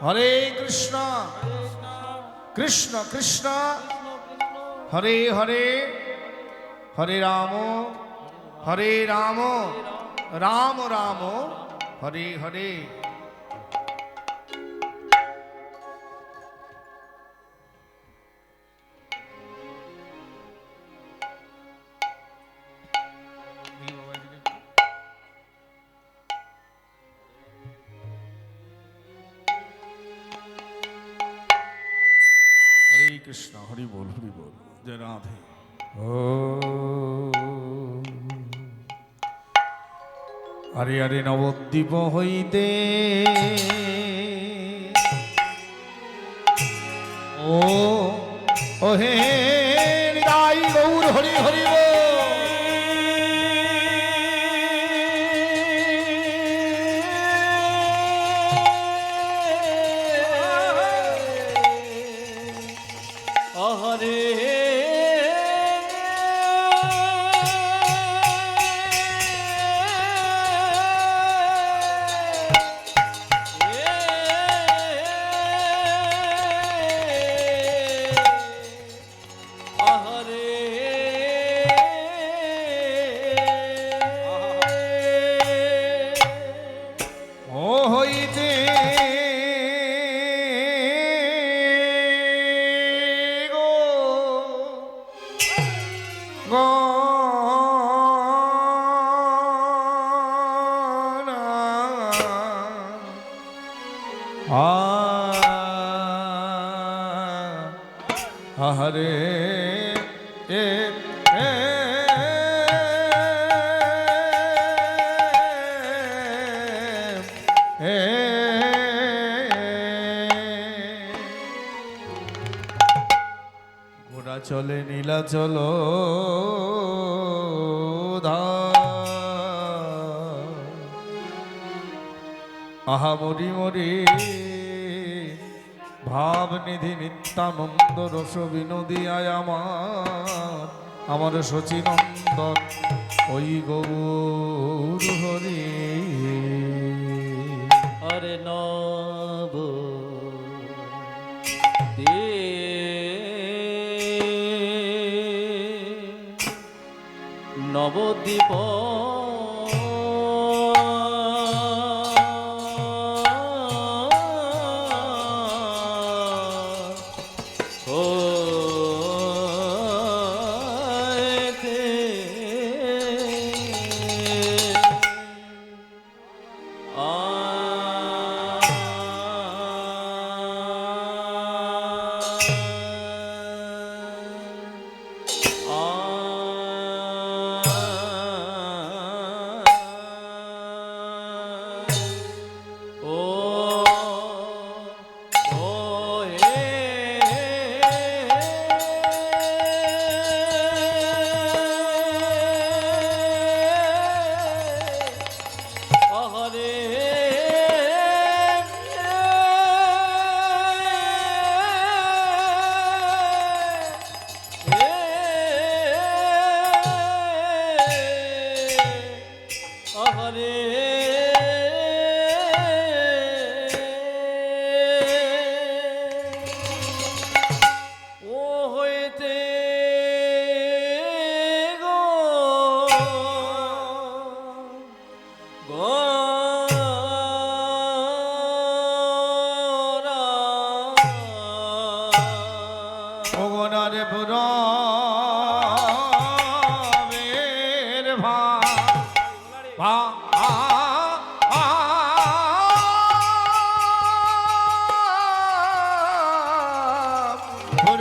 হরে কৃষ্ণ কৃষ্ণ কৃষ্ণ হরে হরে, হরে রাম রাম রাম হরে হরে। হরে কৃষ্ণ, হরি বল জয় রাধে। আরে আরে নবদ্বীপ হইতে ও হে নিতাই গৌর হরি হরি বল। হরে ঘোড়া চলে নীলা চলো আহা মরি মরি ভাব নিধি নিত্যানন্দ রস বিনোদী আয় আমার শচীনন্দন ওই গৌর হরি। হরে নবদ্বীপ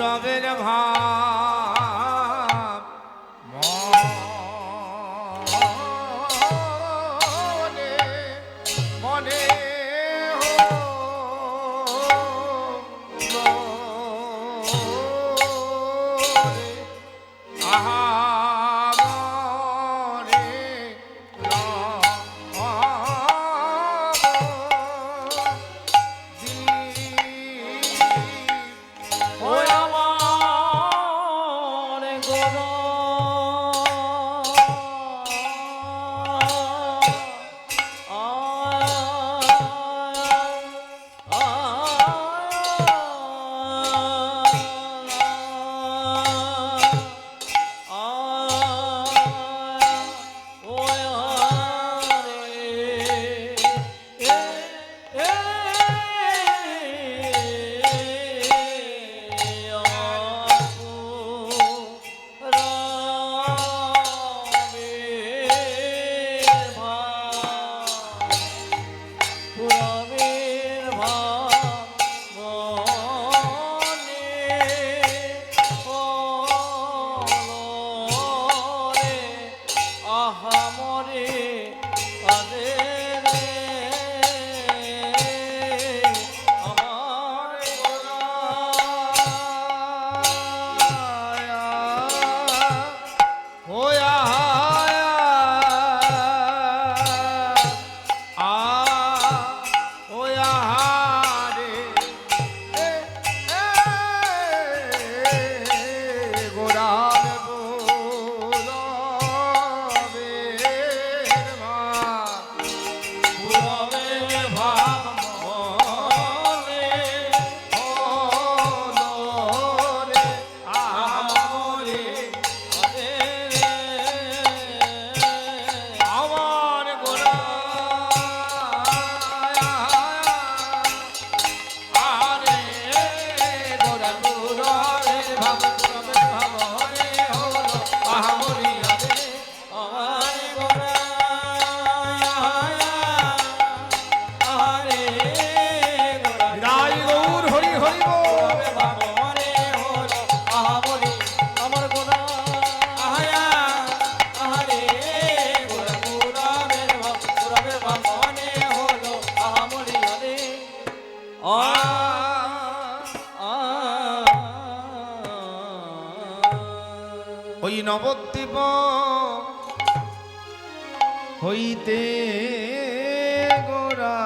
রবের ভাব মনে মনে আহা ওই আমার হইতে গোরা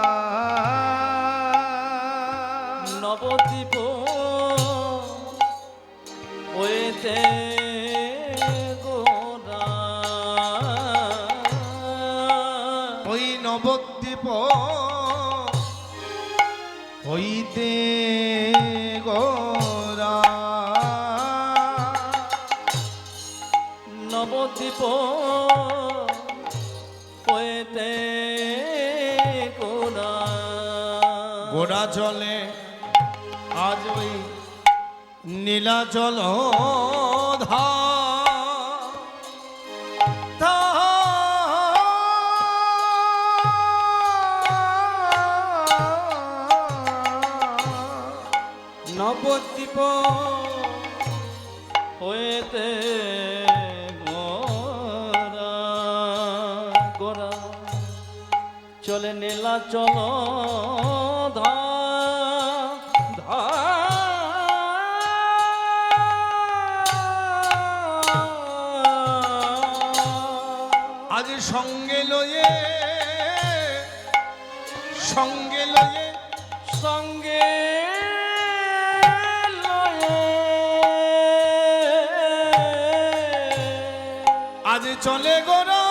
নবদ্বীপ হইতে গোরা ওই নবদ্বীপ হইতে গোরা নবদ্বীপ হইতে গোরা গোরা জলে আজ ওই নীলাচল নবদ্বীপ হইতে গোরা গোরা চলে নীলা চল আজ সঙ্গে লয়ে সঙ্গে আজ চলে গোরা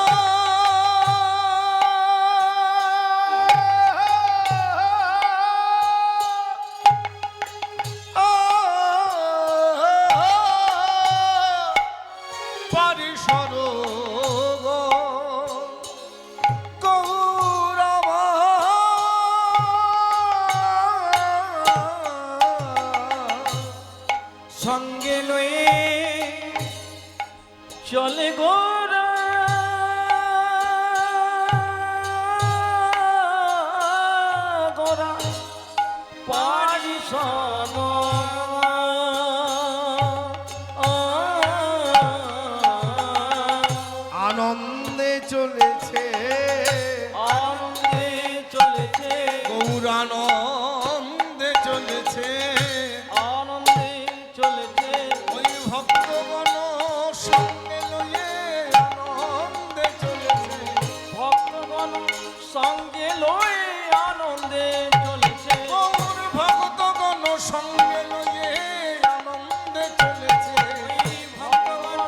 পারিসর গৌরবা সঙ্গে লয়ে চলে গোরা গোরা পারি সন আনন্দে চলেছে আনন্দে চলেছে গৌরানন্দে চলেছে আনন্দে চলেছে ওই ভক্তগণ সঙ্গে লয়ে আনন্দে চলেছে ভক্তগণ সঙ্গে লয়ে আনন্দে চলেছে গৌর ভক্তগণ সঙ্গে লয়ে আনন্দে চলেছে ভক্তগণ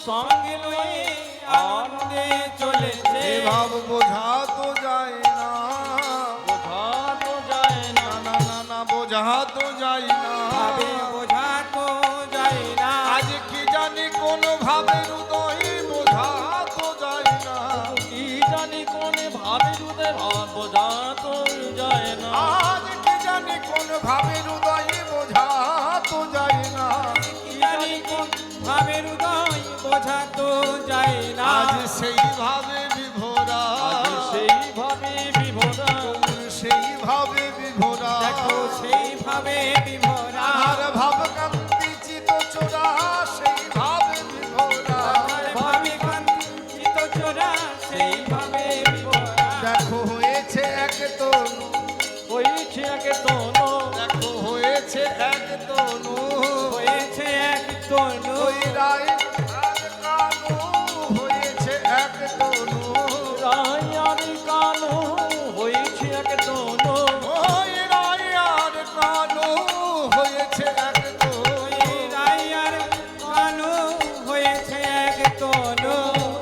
সঙ্গে লয়ে আনন্দে চলেছে এ ভাব বোঝা তো যায় না বোঝা তো যায় না না না না বোঝা তো যায় না ভাবে বোঝা তো যায় না আজ কি জানি কোন ভাবে হৃদয় বোঝা তো যায় না কি জানি কোন ভাবে হৃদয় বোঝা তো যায় না আজ কি জানি কোন ভাবে হৃদয় বোঝা তো যায় না কি জানি কোন ভাবে হৃদয় বোঝা তো যায় না আজ সেই ভাবে বিভোরা সেই ভাবে বিভোরা সেই ভাবে বিভোরা দেখো সেই ভাবে বিভোরা আর ভাব কান্তি চিত চোরা সেই ভাবে বিভোরা ভাবে কান্তিত চোরা সেই ভাবে বিভোরা দেখো হয়েছে এক তনু হয়েছে এক তনু দেখো হয়েছে এক তনু হয়েছে এক তনু ওই রায় আর কানু হয়েছে এক তনু রায়ার কানু হয়েছে এক তনু ওই রায় আর কানু হয়েছে এক তনু রায়ার কানু হয়েছে এক তনু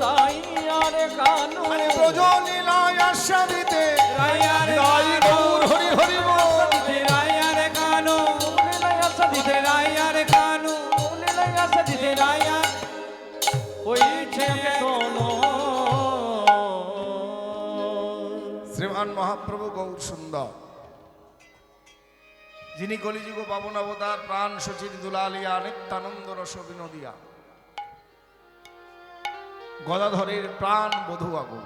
রায়ার কানু আরে ব্রজলীলায় আস্বাদিতে রায়ার রায় গৌর হরি হরি বল রায়ার কানু লীলায় সাধিতে রায়ার কানু লীলায় সাধিতে রায়ার হয়েছে এক তনু শ্রীমান মহাপ্রভু গৌর সুন্দর যিনি কলিযুগ পাবন অবতার প্রাণ সচির দুলালিয়া নিত্যানন্দ রস বিনোদিয়া গদাধরের প্রাণ বধুয়া গৌ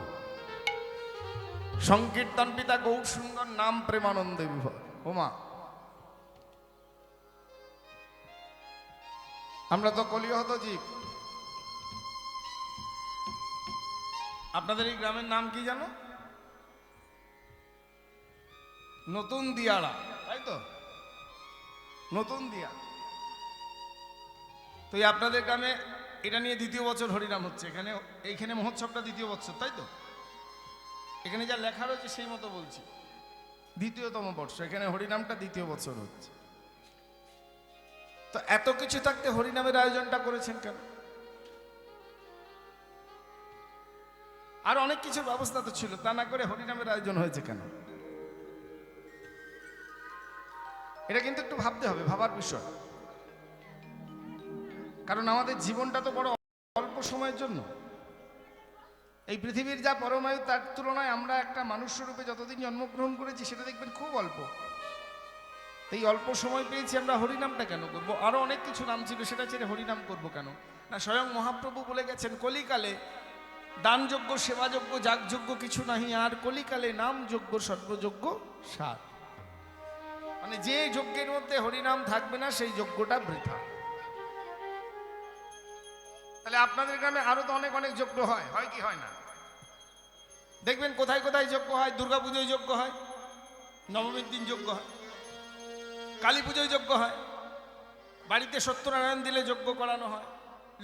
সংকীর্তন পিতা গৌর সুন্দর নাম প্রেমানন্দে বিভর ওমা আমরা তো কলিহত জীব আপনাদের এই গ্রামের নাম কি জানো নতুন দিয়াড়া তাই তো নতুন দিয়া তো এই আপনাদের গ্রামে এটা নিয়ে দ্বিতীয় বছর হরিনাম হচ্ছে, এইখানে মহোৎসবটা দ্বিতীয় বছর, তাই তো? এখানে যা লেখা রয়েছে সেই মতো বলছি, দ্বিতীয়তম বর্ষ, এখানে হরিনামটা দ্বিতীয় বছর হচ্ছে। তো এত কিছু থাকতে হরিনামের আয়োজনটা করেছেন কেন? আর অনেক কিছুর ব্যবস্থা তো ছিল, তা না করে হরিনামের আয়োজন হয়েছে কেন? এটা কিন্তু একটু ভাবতে হবে, ভাবার বিষয়। কারণ আমাদের জীবনটা তো বড় অল্প সময়ের জন্য। এই পৃথিবীর যা পরমায়ু তার তুলনায় আমরা একটা মানুষ রূপে যতদিন জন্মগ্রহণ করেছি সেটা দেখবেন খুব অল্প। এই অল্প সময় পেয়েছি, আমরা হরিনামটা কেন করব? আরো অনেক কিছু নাম ছিল, সেটা ছেড়ে হরিনাম করব কেন? না, স্বয়ং মহাপ্রভু বলে গেছেন কলিকালে দানযোগ্য সেবাযোগ্য যাগযোগ্য কিছু নাহি, আর কলিকালে নাম যোগ্য সর্বযোগ্য সার। মানে যে যজ্ঞের মধ্যে হরিনাম থাকবে না সেই যজ্ঞটা বৃথা। তাহলে আপনাদের গ্রামে আরো তো অনেক অনেক যজ্ঞ হয়, হয় কি হয় না? দেখবেন কোথায় কোথায় যজ্ঞ হয়। দুর্গা পুজোয় যজ্ঞ হয়, নবমীর দিন যজ্ঞ হয়, কালী পুজোয় যজ্ঞ হয়, বাড়িতে সত্যনারায়ণ দিলে যজ্ঞ করানো হয়,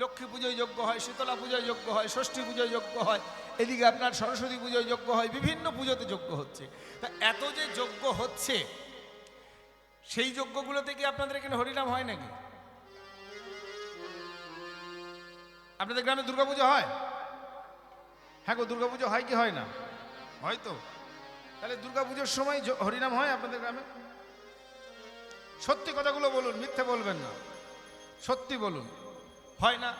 লক্ষ্মী পুজোয় যজ্ঞ হয়, শীতলা পুজোয় যজ্ঞ হয়, ষষ্ঠী পুজোয় যজ্ঞ হয়, এদিকে আপনার সরস্বতী পুজোয় যজ্ঞ হয়, বিভিন্ন পুজোতে যজ্ঞ হচ্ছে। তা এত যে যজ্ঞ হচ্ছে, সেই যজ্ঞগুলো থেকে আপনাদের এখানে হরিনাম হয় নাকি? আপনাদের গ্রামে দুর্গাপুজো হয়? হ্যাঁ গো, দুর্গাপুজো হয় কি হয় না? হয়তো। তাহলে দুর্গাপুজোর সময় হরিনাম হয় আপনাদের গ্রামে? সত্যি কথাগুলো বলুন, মিথ্যে বলবেন না, সত্যি বলুন, হয় না?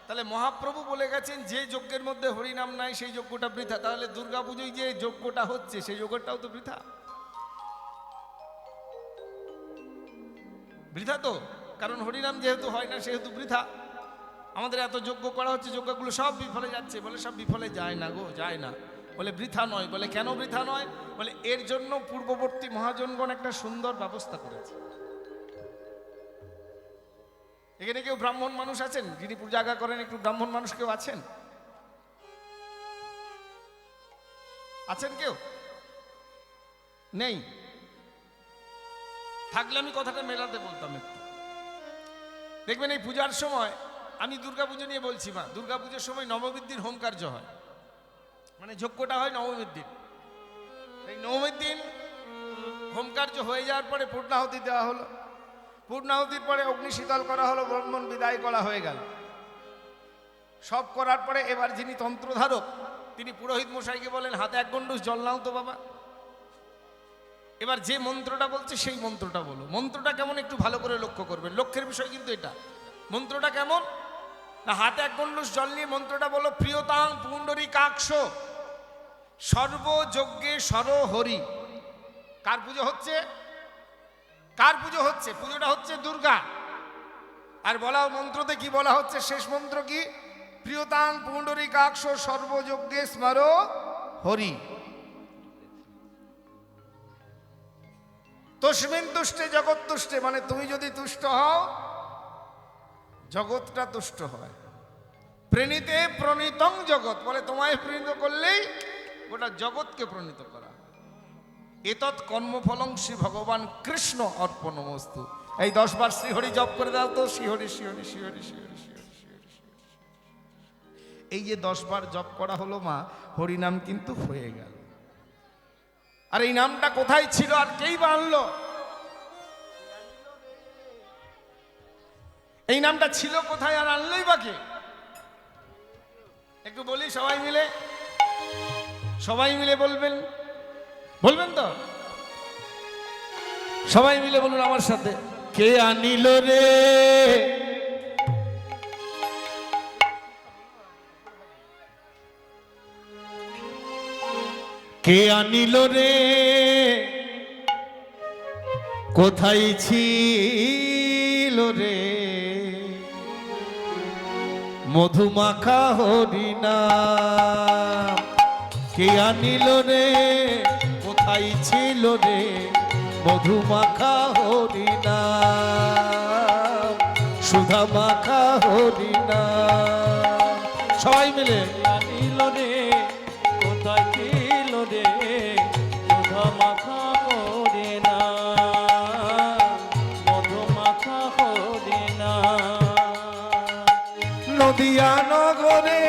তাহলে মহাপ্রভু বলে গেছেন যে যজ্ঞের মধ্যে হরিনাম নাই সেই যজ্ঞটা বৃথা। তাহলে দুর্গাপুজোয় যে যজ্ঞটা হচ্ছে সেই যজ্ঞটাও তো বৃথা, বৃথা তো। কারণ হরিনাম যেহেতু হয় না সেহেতু বৃথা। আমাদের এত যজ্ঞ করা হচ্ছে, যজ্ঞগুলো সব বিফলে যাচ্ছে। বলে সব বিফলে যায় না গো, যায় না। বলে বৃথা নয়। বলে কেন বৃথা নয়? বলে এর জন্য পূর্ববর্তী মহাজনগণ একটা সুন্দর ব্যবস্থা করেছে। এখানে কেউ ব্রাহ্মণ মানুষ আছেন যিনি পূজাগা করেন? একটু ব্রাহ্মণ মানুষ কেউ আছেন? আছেন কেউ? নেই? থাকলে আমি কথাটা মেলাতে বলতাম একটু। দেখবেন এই পূজার সময়, আমি দুর্গাপুজো নিয়ে বলছি, মা, দুর্গাপুজোর সময় নবমীর দিন হোম কার্য হয়, মানে যজ্ঞটা হয় নবমীর দিন। এই নবমীর দিন হোম কার্য হয়ে যাওয়ার পরে পূর্ণাহুতি দেওয়া হলো, পূর্ণাহুতির পরে অগ্নি শীতল করা হলো, ব্রাহ্মণ বিদায় করা হয়ে গেল। সব করার পরে এবার যিনি তন্ত্রধারক তিনি পুরোহিত মশাইকে বলেন, হাতে এক গন্ডুস জল নাও তো বাবা, এবার যে মন্ত্রটা বলছে সেই মন্ত্রটা বলো। মন্ত্রটা কেমন একটু ভালো করে লক্ষ্য করবেন, লক্ষ্যের বিষয় কিন্তু এটা। মন্ত্রটা কেমন না, হাতে এক গন্ডুস জল নিয়ে মন্ত্রটা বলো, প্রিয়তাং পুণ্ডরীকাক্ষ সর্বযজ্ঞে সরহরি। কার পুজো হচ্ছে? কার পুজো হচ্ছে? পুজোটা হচ্ছে দুর্গা। আর বলা মন্ত্রতে কি বলা হচ্ছে? শেষ মন্ত্র কি? প্রিয়তাং পুণ্ডরীকাক্ষ সর্বযজ্ঞে স্মর হরি। তস্মিন তুষ্টে জগৎ তুষ্টে, মানে তুমি যদি তুষ্ট হও জগৎটা তুষ্ট হয়। প্রণীতে প্রণীতং জগৎ, বলে তোমায় প্রণীত করলেই গোটা জগৎকে প্রণীত করা। এতৎ কর্মফলং শ্রী ভগবান কৃষ্ণ অর্পণমস্তু। এই 10 বার শ্রীহরি জপ করে দাও তো, শ্রীহরি শ্রীহরি শ্রীহরি শ্রীহরি শ্রীহরি শ্রীহরি। এই যে 10 বার জপ করা হলো মা, হরিনাম কিন্তু হয়ে গেল। আর এই নামটা কোথায় ছিল আর কেই বা আনলো? এই নামটা ছিল কোথায় আর আনলোই বা কে? একটু বলি সবাই মিলে, সবাই মিলে বলবেন, বলবেন তো? সবাই মিলে বলুন আমার সাথে, কে আনিল রে, কে আনিল রে, কোথায় ছিল রে মধুমাখা হরিনাম। কে আনিল রে, কোথায় ছিল রে মধুমাখা হরিনাম, সুধা মাখা হরিনাম। সবাই মিলে আনিল রে, কোথায় ছিল রে সুধা মাখা হরিনা, মধু মাখা হরিনা। নদী নদিয়া নগরে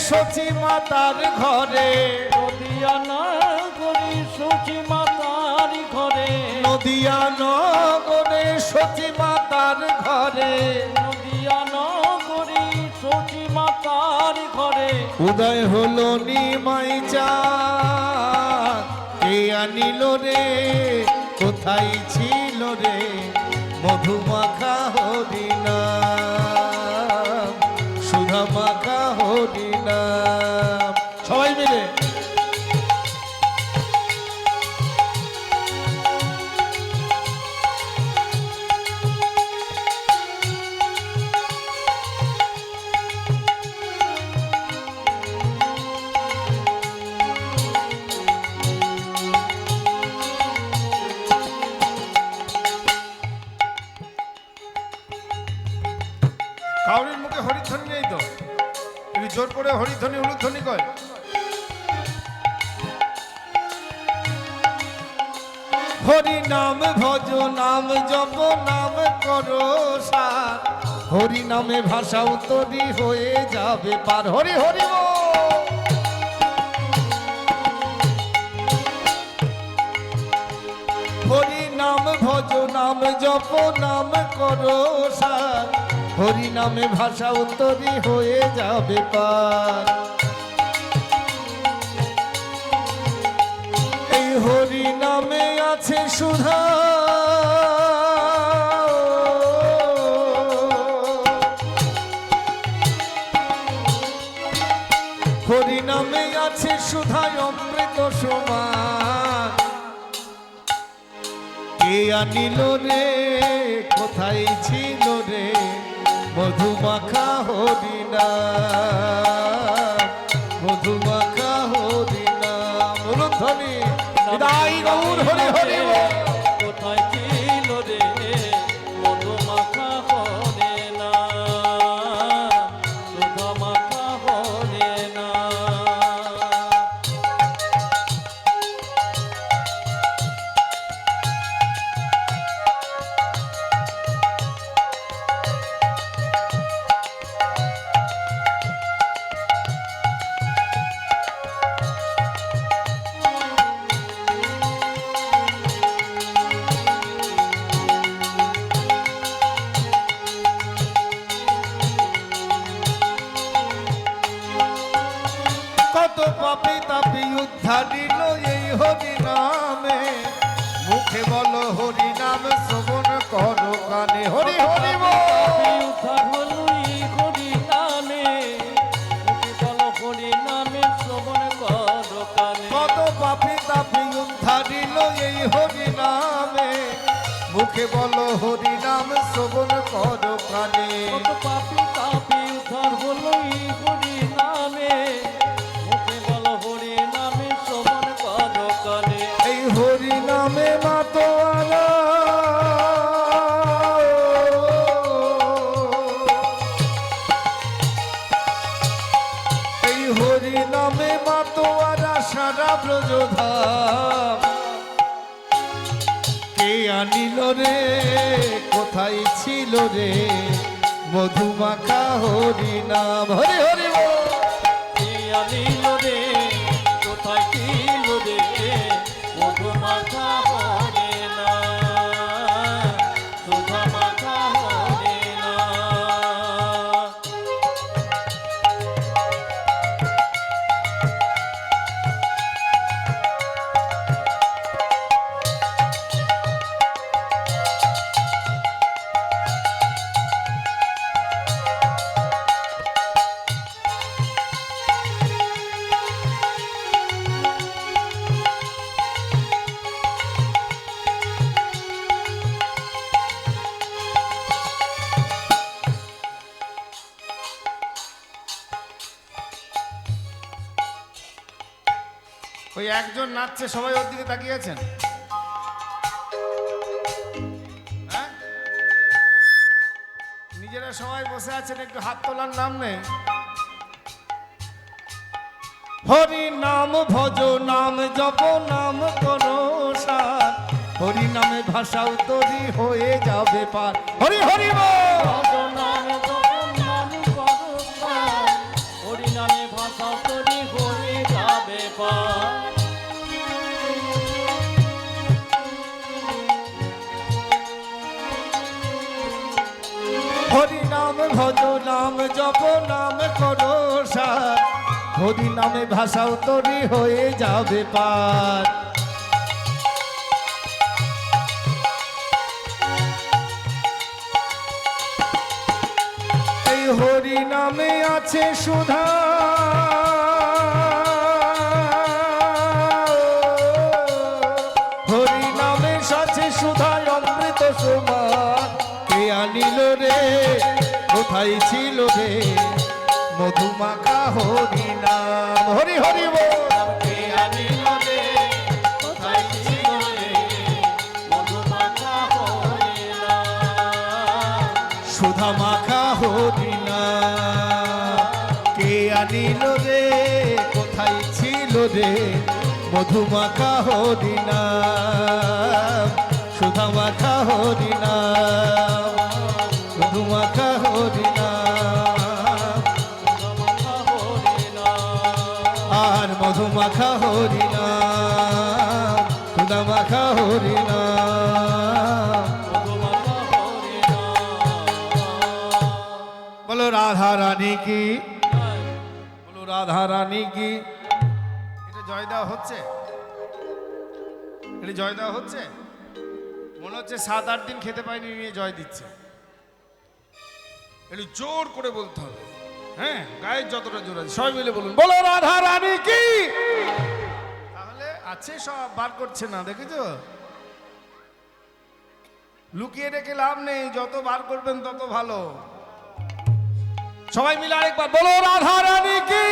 সচি মাতার ঘরে, নদিয়া নগরী সূচি মাতার ঘরে, নদিয়া নগরে সচি মাতার ঘরে, নদিয়া নগরী সূচি মাতার ঘরে, উদয় হলো নিমাই চাঁদ, কে আনিল রে, কোথায় ছিল রে, মধুমাখা হরিনাম, সুধা মাখা হরিনাম। সবাই মিলে কাউরির মুখে হরিধ্বনি নেই তো, একটু জোর করে হরিধ্বনি উলুধ্বনি কয়। হরি নাম ভজ নাম জপ নাম করো সার, হরি নামে ভাষা উত্তরি হয়ে যাবে পার। হরি হরি বল। হরি নাম ভজ নাম জপ নাম করো সার, হরি নামে ভাষা উত্তরি হয়ে যাবে পার। এই হরি নামে আছে সুধা, হরি নামে আছে সুধায় অমৃত সমান, কে আনিল রে, কোথায় ছিল রে, মধুমাখা হরিনাম, মধুমাখা হরিনাম। উলুধ্বনি বিদায় গৌর হরি হরি বল। কোথায় ছিল রে, মধুমাখা হরে না, সুধা মাখা হরে না। কত পাপি তাপি উদ্ধারিল এই হরি নামে, মুখে বলো হরি নাম শ্রবণ করো কানে। হরি হরি বল। উদ্ধার হলো এই হরি নামে, মুখে বলো হরি নামে শ্রবণ করো কানে। কত পাপি তাপি উদ্ধারিল এই হরি নামে, মুখে বলো হরি নাম শ্রবণ করো কানে। কত পাপি তাপি উদ্ধার হলো এই হরি নামে, মুখে বলো হরি নামে শ্রবণ করো কানে। এই হরি নামে মাতোয়ারা, এই হরি নামে মাতোয়ারা সারা ব্রজধাম, কে আনিল রে, কোথায় ছিল রে, মধুমাখা হরিনাম। হরি হরি বল। কে আনিল রে, কোথায় ছিল রে, মধুমাখা হরে না, সুধা মাখা হরে না। ওই একজন নাচছে, সবাই ওর দিকে তাকিয়ে আছেন। হ্যাঁ? নিজেরা সবাই বসে আছেন, একটু হাত তোলার নাম নেই। হরি নাম ভজ নাম জপ নাম করো সার, হরি নামে ভাষা উত্তরি হয়ে যাবে পার। হরি হরি বল। ভজ নাম জপ নাম করো সার, ভজ নাম জপ নাম করো সার, হরি নামে ভাষাও তরি হয়ে যাবে পার। এই হরি নামে আছে সুধা, হরি নামে আছে সুধায় অমৃত সমান। কে আনিল রে কোথায় ছিল রে মধুমাখা হরি নাম, হরি হরি বল। কে আনিল রে কোথায় ছিল রে মধুমাখা হরি নাম। সুধা মাখা হরি নাম, কে আনিল রে কোথায় ছিল রে মধুমাখা হরি নাম, সুধা মাখা হরি নাম, মধুমাখা হরি নাম, মধুমাখা হরি নাম। আর মধুমাখা হরি নাম, সুধা মাখা হরি নাম। মধুমাখা হরি নাম। বলো রাধা রানী কি, বলো রাধা রানী কি। এটা জয় দেওয়া হচ্ছে, এটা জয় দেওয়া হচ্ছে। মনে হচ্ছে 7-8 দিন খেতে পাইনি নিয়ে জয় দিচ্ছে। একটু জোর করে বলতে হবে, হ্যাঁ গায়ের যতটা জোর আছে সবাই মিলে বলুন বলো রাধা রানী কি। তাহলে আছে সব বার করছে না, দেখেছো? লুকিয়ে রেখে লাভ নেই, যত বার করবেন তত ভালো। সবাই মিলে আরেকবার বলো রাধা রানী কি,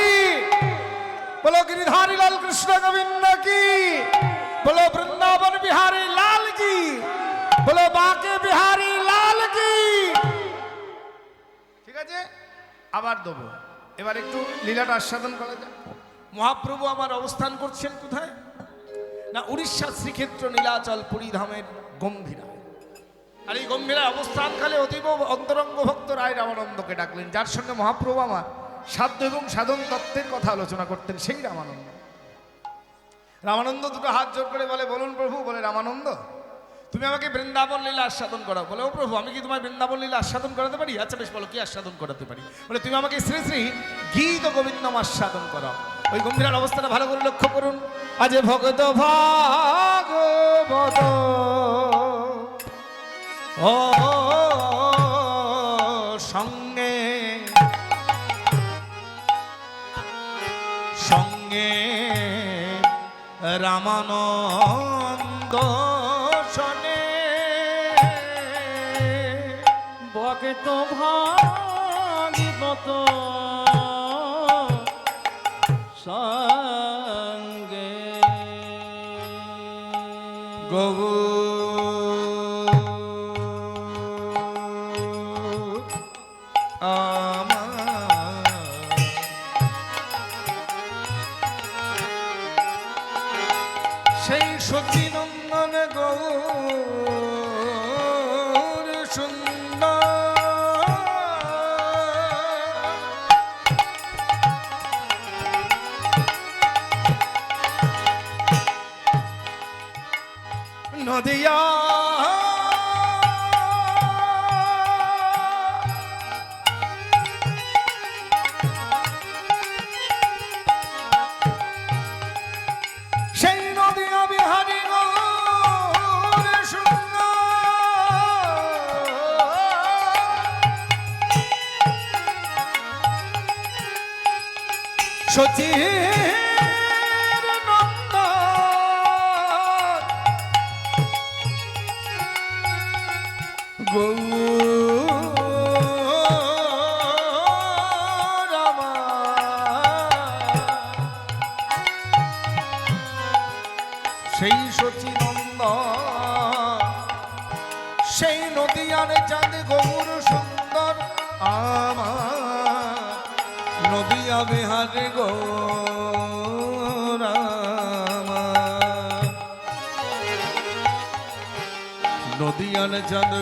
বলো गिरिधारी लाल कृष्ण गोविंद की, बोलो वृंदावन बिहारी लाल की, बोलो बाके बिहारी लाल की। ঠিক আছে, আবার দেবো। এবার একটু লীলাটা আস্বাদন করা যাক। মহাপ্রভু আমার অবস্থান করছেন কোথায় না, উড়িষ্যা শ্রীক্ষেত্র নীলাচল পুরীধামের গম্ভীরা। আর এই গম্ভীরায় অবস্থানকালে অতীব অন্তরঙ্গ ভক্ত রায় রামানন্দকে ডাকলেন, যার সঙ্গে মহাপ্রভু আমার সাধ্য এবং সাধন তত্ত্বের কথা আলোচনা করতেন, সেই রামানন্দ। রামানন্দ দুটো হাত জোর করে বলে বলুন প্রভু। বলে রামানন্দ তুমি আমাকে বৃন্দাবন লীলা আস্বাদন করাও। বলে ও প্রভু আমি কি তোমার বৃন্দাবন লীলা আস্বাদন করাতে পারি? আচ্ছা বেশ বলো কি আস্বাদন করাতে পারি? বলে তুমি আমাকে শ্রী শ্রী গীত গোবিন্দম আস্বাদন করাও। ওই গম্ভীরার অবস্থাটা ভালো করে লক্ষ্য করুন। আজ ভগত ভাগবত ও সঙ্গে সঙ্গে রামানন্দ শোনে। ভক্ত ভাগবত সঙ্গে গৌ সেই সচিনন্দন গৌর সুন্দর নদিয়া সেই নদিয়া বিহারী গৌর সুন্দর সচির নন্দ গৌরামা সেই সচিনন্দ সেই নদিয়ার চাঁদ গৌর সুন্দর আমার নদিয়া বিহারী গৌরামা নদিয়ার চাঁদ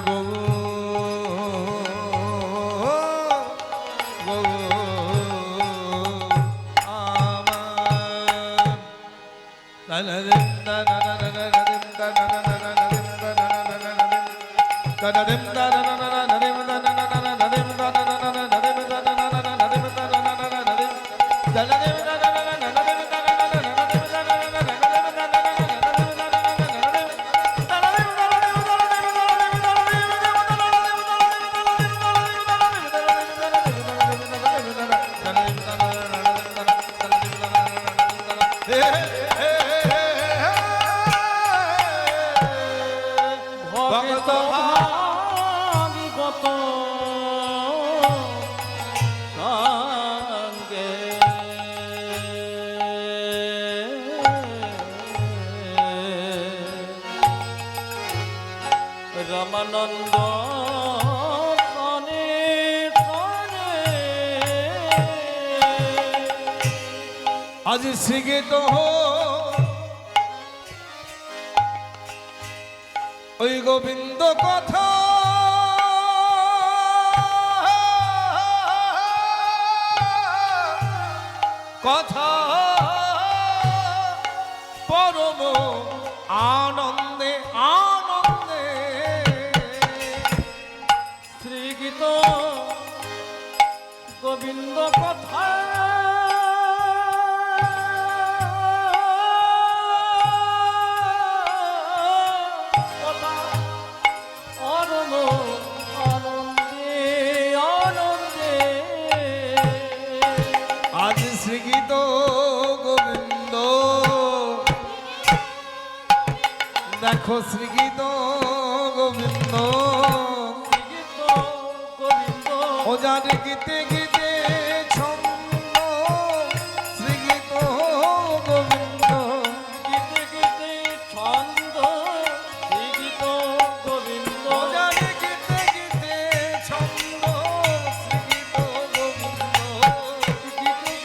ভগত ভাগবত সঙ্গে রামানন্দ সনে সনে আজ শ্রীগীত ওই গোবিন্দ কথা কথা পরম আনন্দে আনন্দে শ্রীগীত গোবিন্দ কথা কথা অরণ আনন্দে আনন্দে আজ শ্রীগীত গোবিন্দ দেখো শ্রীগীত গোবিন্দ শ্রীগীত গোবিন্দ ও যার গীতে গীতে ছন্দ শ্রীগীত গোবিন্দ গীতে গীতে ছন্দ শ্রীগীত গোবিন্দ ও যার গীতে গীতে ছন্দ শ্রীগীত গোবিন্দ গীতে গীতে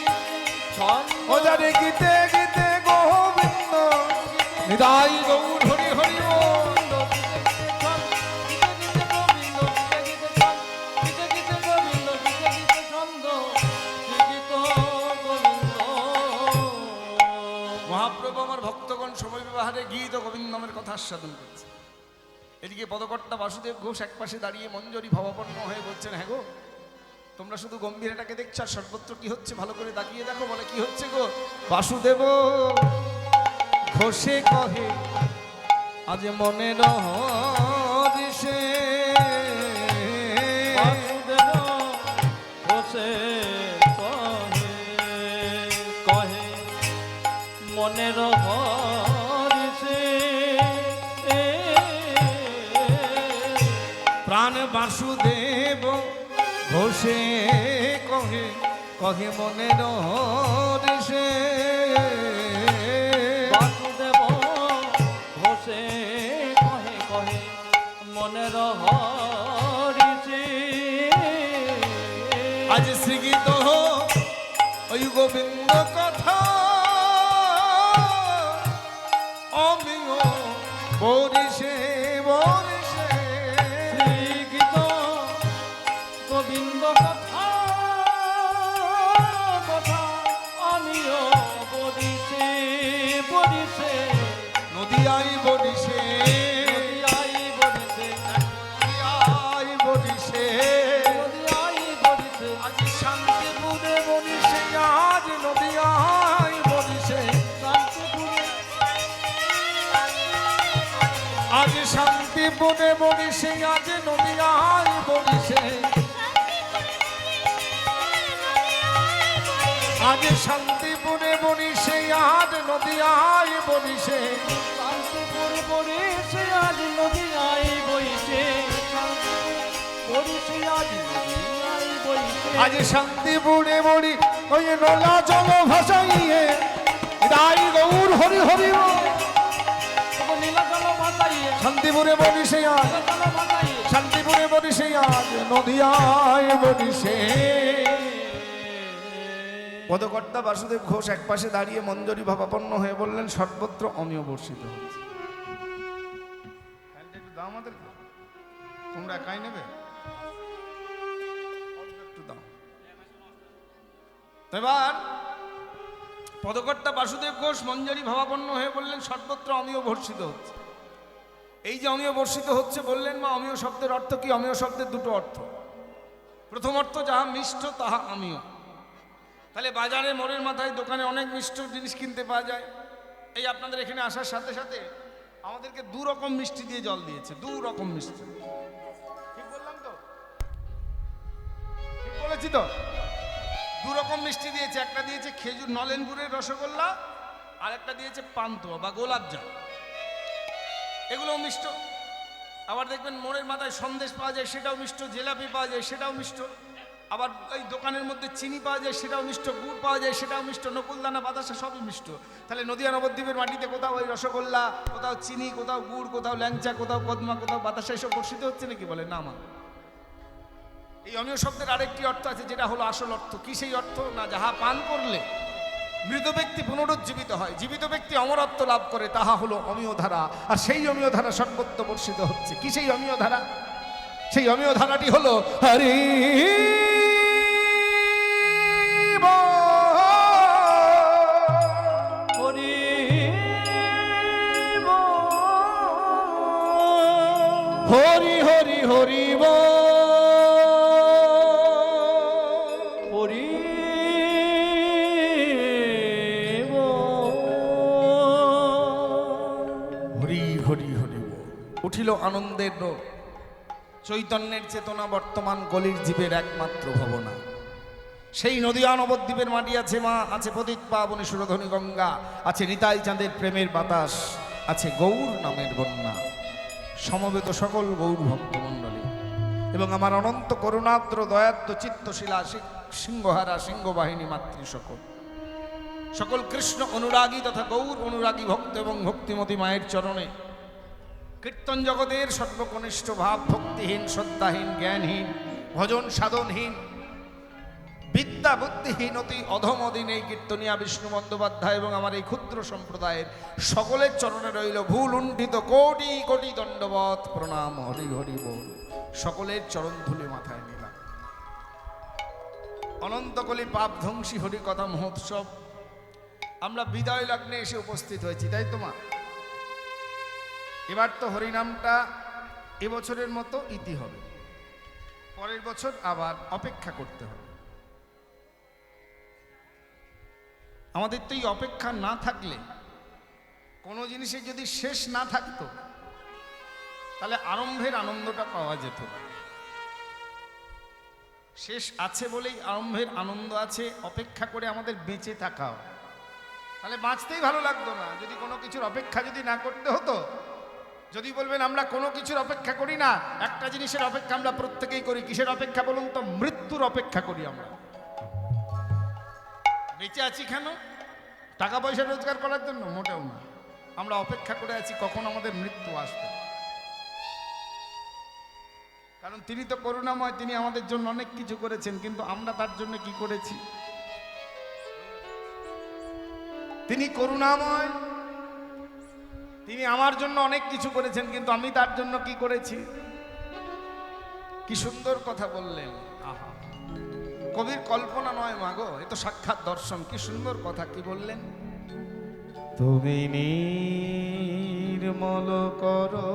ছন্দ ও যার গীতে গীতে গোবিন্দ নিতাই গৌর হরি হরি বল। মহাপ্রভু আমার ভক্তগণ সময় ব্যবহারে গীত ও গোবিন্দ নামের কথা আস্বাদন করছে। এদিকে পদকর্তা বাসুদেব ঘোষ একপাশে দাঁড়িয়ে মঞ্জরি ভাবাপন্ন হয়ে বলছেন, হ্যাঁ গো তোমরা শুধু গম্ভীরটাকে দেখছো আর সর্বত্র কি হচ্ছে ভালো করে তাকিয়ে দেখো। বলে কি হচ্ছে গো? বাসুদেব ঘোষে কহে আজ মনের হরিষে বাসুদেব ঘোষে কহে কহে মনের হরিষে প্রাণ বাসুদেব ঘোষে কহে কহে মনের হরিষে বাসুদেব ঘোষে কহে কহে মনের হরিষে আজ শ্রীগীত ওই গোবিন্দ কথা অমিও বরিষে বরিষে শ্রীগীত গোবিন্দ কথা কথা আমিও বলিছে বলিছে নদিয়াই বরিষে নদিয়াই বলিছে নদিয়াই বরিষে নদিয়াই বলিছে আজ শান্তিপুরে বরিষে আজ নদিয়াই বরিষে শান্তিপুরে আজ শান্তিপুরে বরিষে আজ নদিয়াই বরিষে আজ শান্তিপুরে বরিষে আজ নদিয়াই বরিষে শান্তিপুরে বলিছে আজ নদিয়াই বইছে বলিছে আজ নদিয়াই বইছে আজ শান্তিপুরে বলি ওই নলা জল ভাসাইয়ে রাই গৌর হরি হরি বল। নীলাচল ভাসাইয়ে শান্তিপুরে বরিষে আজ নীলাচল ভাসাইয়ে শান্তিপুরে বরিষে আজ নদিয়ায় বরিষে পদকর্তা বাসুদেব ঘোষ একপাশে দাঁড়িয়ে মঞ্জরি ভাবাপন্ন হয়ে বললেন, সর্বত্র অমিয় বর্ষিত হচ্ছে। একটু দাও আমাদেরকে, তোমরা একাই নেবে, একটু দাও। এবার পদকর্তা বাসুদেব ঘোষ মঞ্জরি ভাবাপন্ন হয়ে বললেন, সর্বত্র অমিয় বর্ষিত হচ্ছে। এই যে অমিয় বর্ষিত হচ্ছে বললেন মা, অমিয় শব্দের অর্থ কি? অমিয় শব্দের দুটো অর্থ। প্রথম অর্থ যাহা মিষ্ট তাহা অমিয়। তাহলে বাজারে মোড়ের মাথায় দোকানে অনেক মিষ্ট জিনিস কিনতে পাওয়া যায়। এই আপনাদের এখানে আসার সাথে সাথে আমাদেরকে দু রকম মিষ্টি দিয়ে জল দিয়েছে, দু রকম মিষ্টি। ঠিক বললাম তো? ঠিক বলেছি তো? দু রকম মিষ্টি দিয়েছে। একটা দিয়েছে খেজুর নলেনপুরের রসগোল্লা, আর একটা দিয়েছে পান্তুয়া বা গোলাপজাম, এগুলোও মিষ্ট। আবার দেখবেন মোড়ের মাথায় সন্দেশ পাওয়া যায়, সেটাও মিষ্ট। জিলাপি পাওয়া যায়, সেটাও মিষ্ট। আবার এই দোকানের মধ্যে চিনি পাওয়া যায়, সেটাও মিষ্ট। গুড় পাওয়া যায়, সেটাও মিষ্ট। নকুলদানা, বাতাসা সবই মিষ্ট। তাহলে নদিয়া নবদ্বীপের মাটিতে কোথাও ওই রসগোল্লা, কোথাও চিনি, কোথাও গুড়, কোথাও ল্যাংচা, কোথাও কদমা, কোথাও বাতাসা, এসব বর্ষিত হচ্ছে নাকি? বলে না মা। এই অমীয় শব্দের আরেকটি অর্থ আছে, যেটা হলো আসল অর্থ। কি সেই অর্থ? না, যাহা পান করলে মৃত ব্যক্তি পুনরুজ্জীবিত হয়, জীবিত ব্যক্তি অমরত্ব লাভ করে, তাহা হলো অমীয় ধারা। আর সেই অমীয় ধারা সর্বত্র বর্ষিত হচ্ছে। কি সেই অমীয় ধারা? সেই অমীয় ধারাটি হলো হরি হরি হরি হরি হরি হরি হরি হরি হরি। উঠিল আনন্দের রোগ, চৈতন্যের চেতনা বর্তমান কলির জীবের একমাত্র ভবনা। সেই নদিয়া নবদ্বীপের মাটি আছে মা, আছে পতিত পাবনী সুরধনী গঙ্গা, আছে নিতাই চাঁদের প্রেমের বাতাস, আছে গৌর নামের বন্যা। সমবেত সকল গৌর ভক্তমণ্ডলী এবং আমার অনন্ত করুণাদ্র দয়াদ্র চিত্তশীলা সিংহহারা সিংহবাহিনী মাতৃ সকল সকল কৃষ্ণ অনুরাগী তথা গৌর অনুরাগী ভক্ত এবং ভক্তিমতী মায়ের চরণে কীর্তন জগতের সর্বকনিষ্ঠ ভাব ভক্তিহীন, শ্রদ্ধাহীন, জ্ঞানহীন, ভজন সাধনহীন, বিদ্যা বুদ্ধিহীন, অতি অধমদিন এই কীর্তনিয়া বিষ্ণু বন্দ্যোপাধ্যায় এবং আমার এই ক্ষুদ্র সম্প্রদায়ের সকলের চরণে রইল ভুল উণ্ঠিত কোটি কোটি দণ্ডবত প্রণাম। হরি হরি বল। সকলের চরণ ধুলে মাথায় নিলাম। অনন্তকলি পাপ ধ্বংসী হরি কথা মহোৎসব আমরা বিদায় লগ্নে এসে উপস্থিত হয়েছি, তাই তো মা? এবার তো হরিনামটা এবছরের মতো ইতি হবে, পরের বছর আবার অপেক্ষা করতে হবে। আমাদের তো এই অপেক্ষা না থাকলে, কোনো জিনিসের যদি শেষ না থাকতো, তাহলে আরম্ভের আনন্দটা পাওয়া যেত না। শেষ আছে বলেই আরম্ভের আনন্দ আছে। অপেক্ষা করে আমাদের বেঁচে থাকা, তাহলে বাঁচতেই ভালো লাগতো না যদি কোনো কিছুর অপেক্ষা যদি না করতে হতো। যদি বলবেন আমরা কোনো কিছুর অপেক্ষা করি না, একটা জিনিসের অপেক্ষা আমরা প্রত্যেকেই করি। কিসের অপেক্ষা বলুন তো? মৃত্যুর অপেক্ষা করি আমরা। বেঁচে আছি কেন? টাকা পয়সা রোজগার করার জন্য? মোটেও না। আমরা অপেক্ষা করে আছি কখন আমাদের মৃত্যু আসবে। কারণ তিনি তো করুণাময়, তিনি আমাদের জন্য অনেক কিছু করেছেন, কিন্তু আমরা তার জন্য কি করেছি? তিনি করুণাময়, তিনি আমার জন্য অনেক কিছু করেছেন, কিন্তু আমি তার জন্য কি করেছি? কি সুন্দর কথা বললেন। আহা, কবির কল্পনা নয় মাগো, এ তো সাক্ষাৎ দর্শন। কি সুন্দর কথা কি বললেন। তুমি নির্মল করো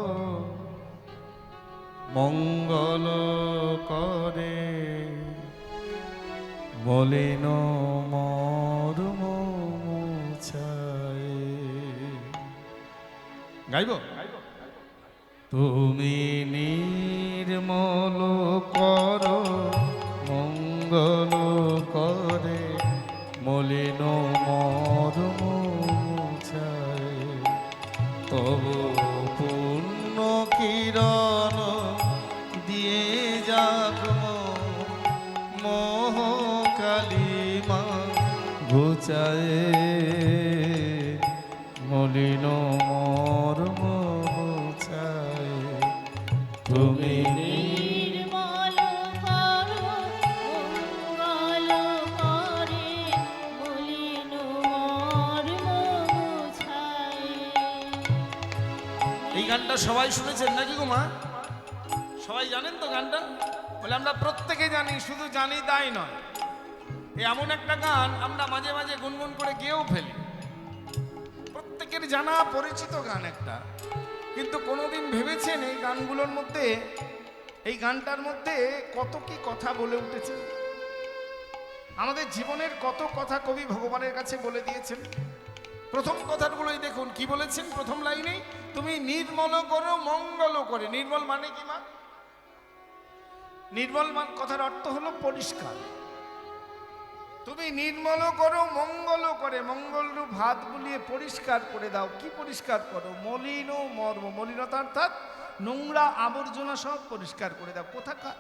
মঙ্গল করে, মলিন মর্ম মুছায়। গাইব? তুমি নির্মল করো মঙ্গল করে, মলিন মর্ম মুছায়। তবু পূর্ণ কিরণ দিয়ে যাক মোহ কালিমা ঘুচায়, মলিন মর্ম মুছায়। তুমি নির্মল করো মঙ্গল করে, মলিন মর্ম মুছায়। এই গানটা সবাই শুনেছেন নাকি গো মা? সবাই জানেন তো গানটা? বলে আমরা প্রত্যেকে জানি, শুধু জানি তাই নয়, এমন একটা গান আমরা মাঝে মাঝে গুনগুন করে গেয়েও ফেলি। প্রত্যেকের জানা পরিচিত গান একটা, কিন্তু কোনোদিন ভেবেছেন এই গানগুলোর মধ্যে, এই গানটার মধ্যে কত কি কথা বলে উঠেছে? আমাদের জীবনের কত কথা কবি ভগবানের কাছে বলে দিয়েছেন। প্রথম কথাগুলোই দেখুন কি বলেছেন। প্রথম লাইনেই তুমি নির্মল করো মঙ্গল করে। নির্মল মানে কি মা? নির্মল কথার অর্থ হলো পরিষ্কার। তুমি নির্মল করো মঙ্গল করে, মঙ্গল রূপ হাত বুলিয়ে পরিষ্কার করে দাও। কি পরিষ্কার করো? মলিন মর্ম, মলিনতা অর্থাৎ নোংরা আবর্জনা সব পরিষ্কার করে দাও। কোথাকার